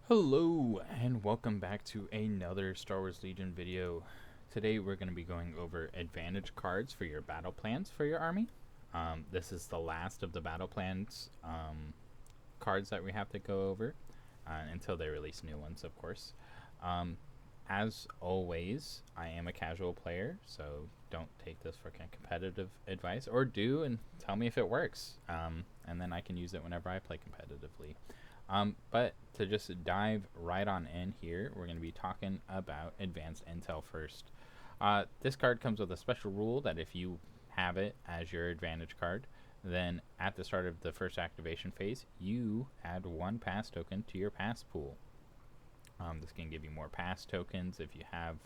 Hello and welcome back to another Star Wars Legion video. Today we're going to be going over advantage cards for your battle plans for your army. This is the last of the battle plans cards that we have to go over until they release new ones, of course. As always, I am a casual player, so don't take this for competitive advice, or do and tell me if it works, and then I can use it whenever I play competitively. But to just dive right on in here, we're going to be talking about advanced intel first. This card comes with a special rule that if you have it as your advantage card, then at the start of the first activation phase, you add one pass token to your pass pool. This can give you more pass tokens if you have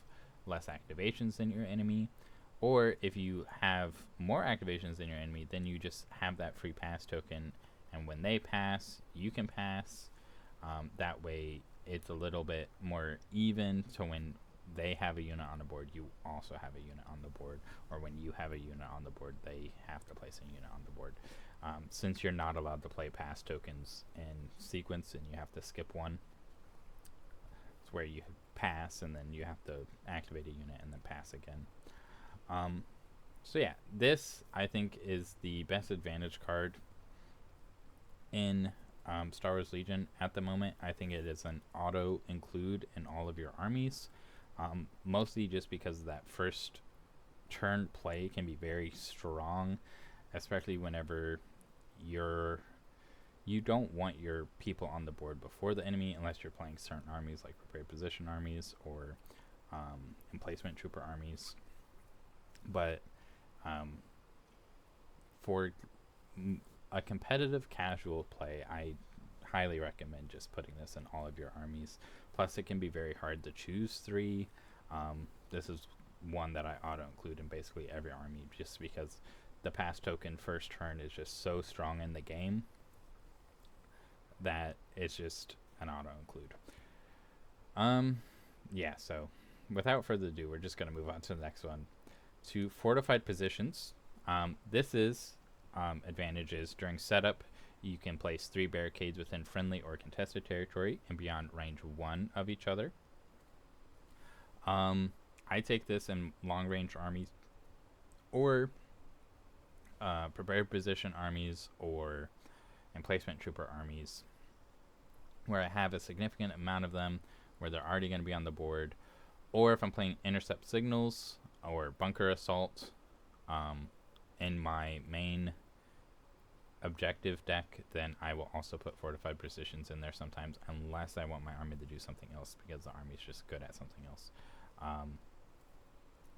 less activations than your enemy, or if you have more activations than your enemy, then you just have that free pass token, and when they pass, you can pass. That way, it's a little bit more even to when they have a unit on the board, you also have a unit on the board, or when you have a unit on the board, they have to place a unit on the board. Since you're not allowed to play pass tokens in sequence and you have to skip one, it's where you pass and then you have to activate a unit and then pass again. So yeah, this I think is the best advantage card in Star Wars Legion at the moment. I think it is an auto include in all of your armies, mostly just because that first turn play can be very strong, especially whenever you don't want your people on the board before the enemy unless you're playing certain armies like prepared position armies or emplacement trooper armies. But for a competitive casual play, I highly recommend just putting this in all of your armies. Plus, it can be very hard to choose three. This is one that I auto include in basically every army just because the pass token first turn is just so strong in the game that it's just an auto include. Yeah, so without further ado, we're just going to move on to the next one. To fortified positions, this is advantages during setup. You can place 3 barricades within friendly or contested territory and beyond range 1 of each other. I take this in long range armies or prepared position armies or emplacement trooper armies where I have a significant amount of them where they're already going to be on the board, or if I'm playing intercept signals or bunker assault in my main objective deck, then I will also put fortified positions in there sometimes, unless I want my army to do something else because the army is just good at something else.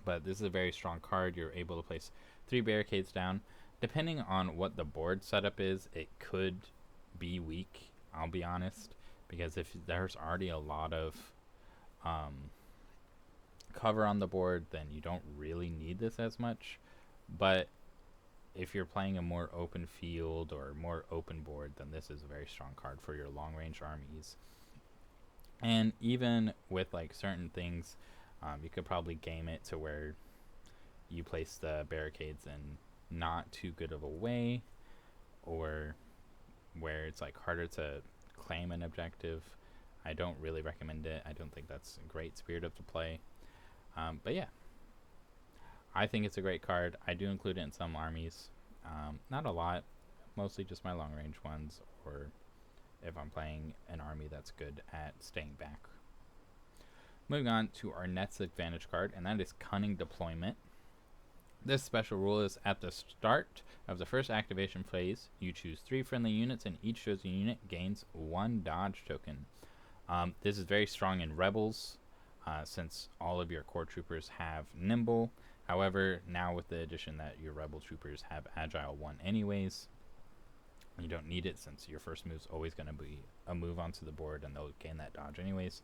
But this is a very strong card. You're able to place 3 barricades down. Depending on what the board setup is, it could be weak, I'll be honest, because if there's already a lot of cover on the board, then you don't really need this as much. But if you're playing a more open field or more open board, then this is a very strong card for your long range armies. And even with like certain things, you could probably game it to where you place the barricades in not too good of a way, or where it's like harder to claim an objective. I don't really recommend it. I don't think that's a great spirit of the play. But yeah, I think it's a great card. I do include it in some armies. Not a lot, mostly just my long range ones, or if I'm playing an army that's good at staying back. Moving on to our next advantage card, and that is Cunning Deployment. This special rule is at the start of the first activation phase, you choose 3 friendly units, and each chosen unit gains 1 dodge token. This is very strong in Rebels, since all of your core troopers have Nimble. However, now with the addition that your Rebel troopers have Agile 1 anyways, you don't need it since your first move is always going to be a move onto the board and they'll gain that dodge anyways.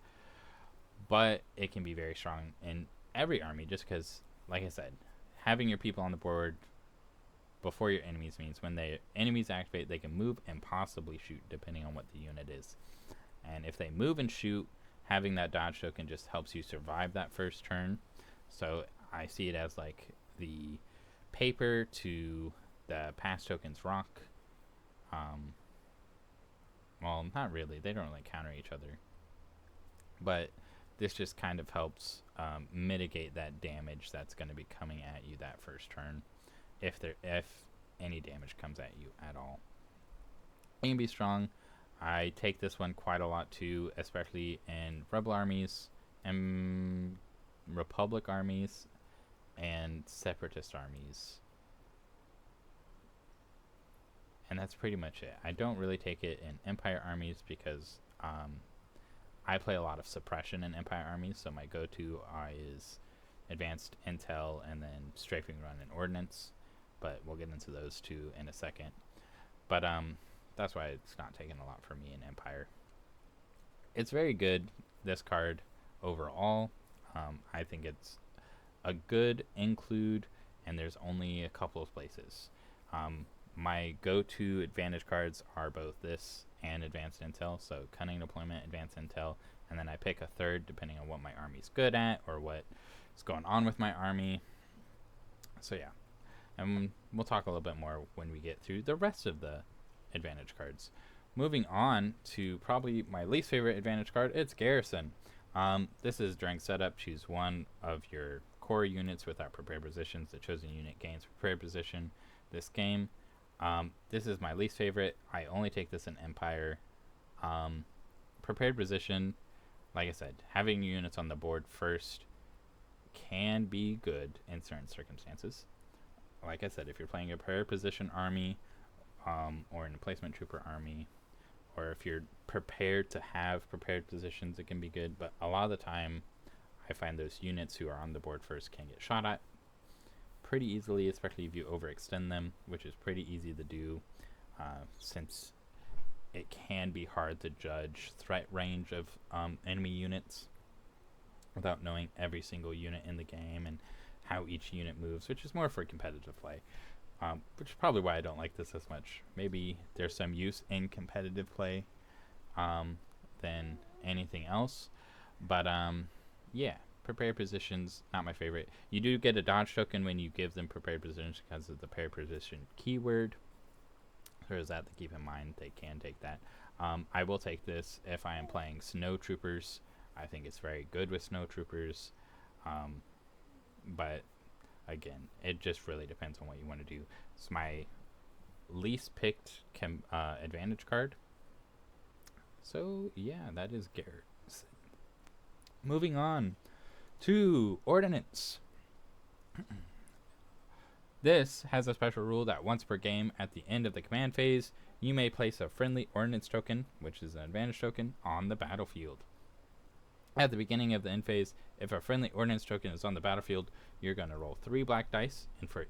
But it can be very strong in every army just because, like I said, having your people on the board before your enemies means when the enemies activate, they can move and possibly shoot depending on what the unit is. And if they move and shoot, having that dodge token just helps you survive that first turn. So I see it as like the paper to the pass tokens rock. Well, not really. They don't really counter each other. but this just kind of helps mitigate that damage that's going to be coming at you that first turn, if any damage comes at you at all. It can be strong. I take this one quite a lot too, especially in Rebel armies and Republic armies and Separatist armies. And that's pretty much it. I don't really take it in Empire armies because I play a lot of suppression in Empire armies, so my go-to is advanced intel and then strafing run and ordnance, but we'll get into those two in a second. But that's why it's not taking a lot for me in Empire. It's very good, this card, overall. I think it's a good include, and there's only a couple of places. My go-to advantage cards are both this and advanced intel, so cunning deployment, advanced intel, and then I pick a third depending on what my army's good at or what is going on with my army. So yeah, and we'll talk a little bit more when we get through the rest of the advantage cards. Moving on to probably my least favorite advantage card, it's Garrison. This is during setup, choose one of your core units without prepared positions. The chosen unit gains prepared position this game. This is my least favorite. I only take this in Empire. Prepared position, like I said, having units on the board first can be good in certain circumstances. Like I said, if you're playing a prepared position army, or an emplacement trooper army, or if you're prepared to have prepared positions, it can be good. But a lot of the time, I find those units who are on the board first can get shot at pretty easily, especially if you overextend them, which is pretty easy to do, since it can be hard to judge threat range of enemy units without knowing every single unit in the game and how each unit moves, which is more for competitive play, which is probably why I don't like this as much. Maybe there's some use in competitive play than anything else, but yeah. Prepared positions, not my favorite. You do get a dodge token when you give them prepared positions because of the prepared position keyword. So there's that to keep in mind. They can take that. I will take this if I am playing snow troopers. I think it's very good with snow troopers. But again, it just really depends on what you want to do. It's my least picked advantage card. So yeah, that is Garrett. Moving on to Ordnance. This has a special rule that once per game at the end of the command phase, you may place a friendly Ordnance token, which is an advantage token, on the battlefield. At the beginning of the end phase, if a friendly Ordnance token is on the battlefield, you're going to roll 3 black dice, and for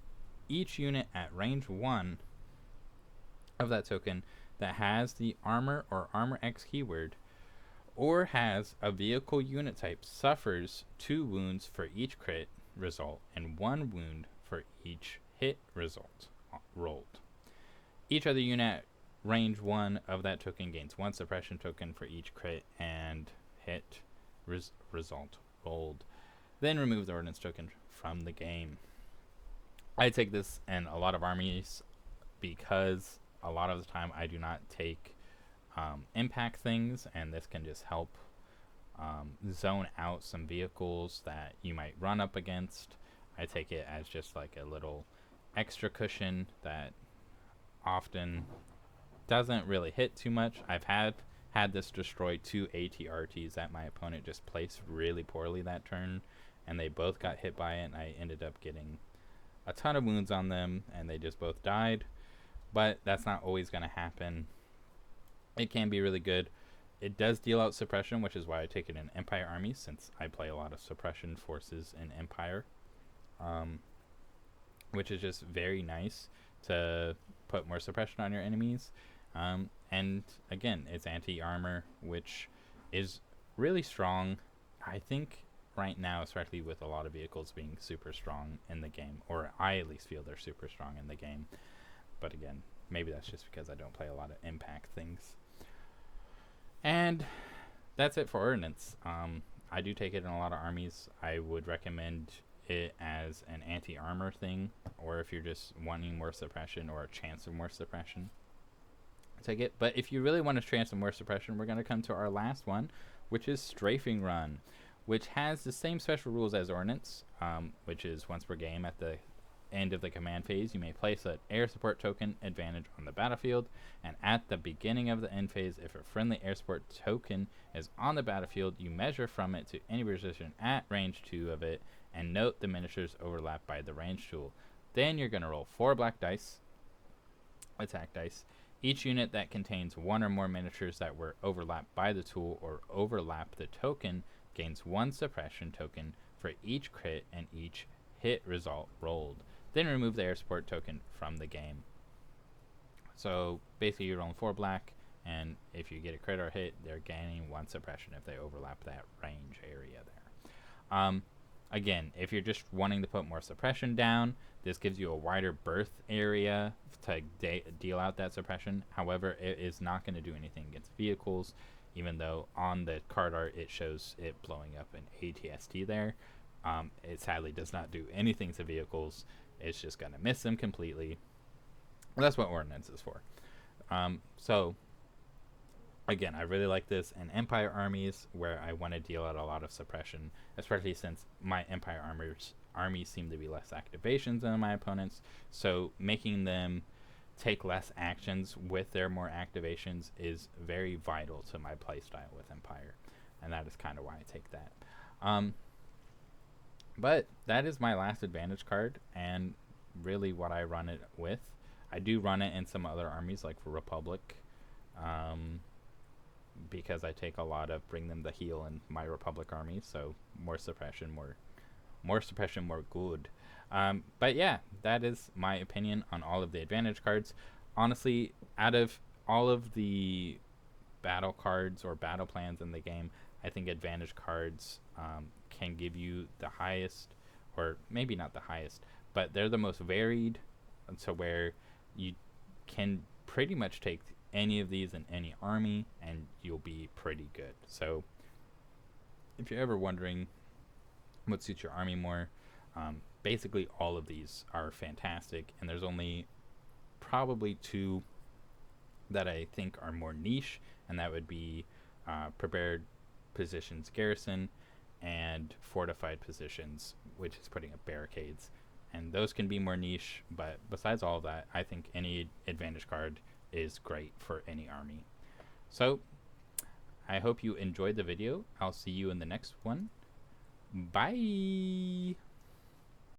each unit at range 1 of that token that has the Armor or Armor X keyword, or has a vehicle unit type, suffers 2 wounds for each crit result and 1 wound for each hit result rolled. Each other unit at range 1 of that token gains 1 suppression token for each crit and hit result rolled. Then remove the Ordnance token from the game. I take this in a lot of armies because a lot of the time I do not take impact things, and this can just help zone out some vehicles that you might run up against. I take it as just like a little extra cushion that often doesn't really hit too much. I've had this destroy 2 ATRTs that my opponent just placed really poorly that turn, and they both got hit by it, and I ended up getting a ton of wounds on them, and they just both died. But that's not always going to happen. It can be really good. It does deal out suppression, which is why I take it in Empire armies, since I play a lot of suppression forces in Empire, which is just very nice to put more suppression on your enemies. And again, it's anti-armor, which is really strong. I think right now, especially with a lot of vehicles being super strong in the game, or I at least feel they're super strong in the game. But again, maybe that's just because I don't play a lot of impact things. And that's it for Ordnance. I do take it in a lot of armies. I would recommend it as an anti-armor thing, or if you're just wanting more suppression or a chance of more suppression, take it. But if you really want a chance of more suppression, we're going to come to our last one, which is Strafing Run, which has the same special rules as Ordnance, which is once per game at the end of the command phase, you may place an air support token advantage on the battlefield, and at the beginning of the end phase, if a friendly air support token is on the battlefield, you measure from it to any position at range 2 of it, and note the miniatures overlap by the range tool. Then you're going to roll 4 black dice, attack dice. Each unit that contains one or more miniatures that were overlapped by the tool or overlap the token gains 1 suppression token for each crit and each hit result rolled. Then remove the air support token from the game. So basically you're rolling 4 black, and if you get a crit or hit, they're gaining 1 suppression if they overlap that range area there. Again, if you're just wanting to put more suppression down, this gives you a wider berth area to deal out that suppression. However, it is not going to do anything against vehicles, even though on the card art it shows it blowing up an ATST there. It sadly does not do anything to vehicles. It's just going to miss them completely. That's what Ordnance is for. So, again, I really like this in Empire armies where I want to deal out a lot of suppression, especially since my Empire armies seem to be less activations than my opponents. So making them take less actions with their more activations is very vital to my playstyle with Empire. And that is kind of why I take that. But that is my last advantage card, and really what I run it with. I do run it in some other armies, like for Republic, because I take a lot of bring them the heal in my Republic army, so more suppression, more suppression, more good. But yeah, that is my opinion on all of the advantage cards. Honestly, out of all of the battle cards or battle plans in the game, I think advantage cards can give you the highest, or maybe not the highest, but they're the most varied, to where you can pretty much take any of these in any army and you'll be pretty good. So if you're ever wondering what suits your army more, basically all of these are fantastic, and there's only probably 2 that I think are more niche, and that would be prepared positions garrison and fortified positions, which is putting up barricades. And those can be more niche, but besides all of that, I think any advantage card is great for any army. So I hope you enjoyed the video. I'll see you in the next one. Bye.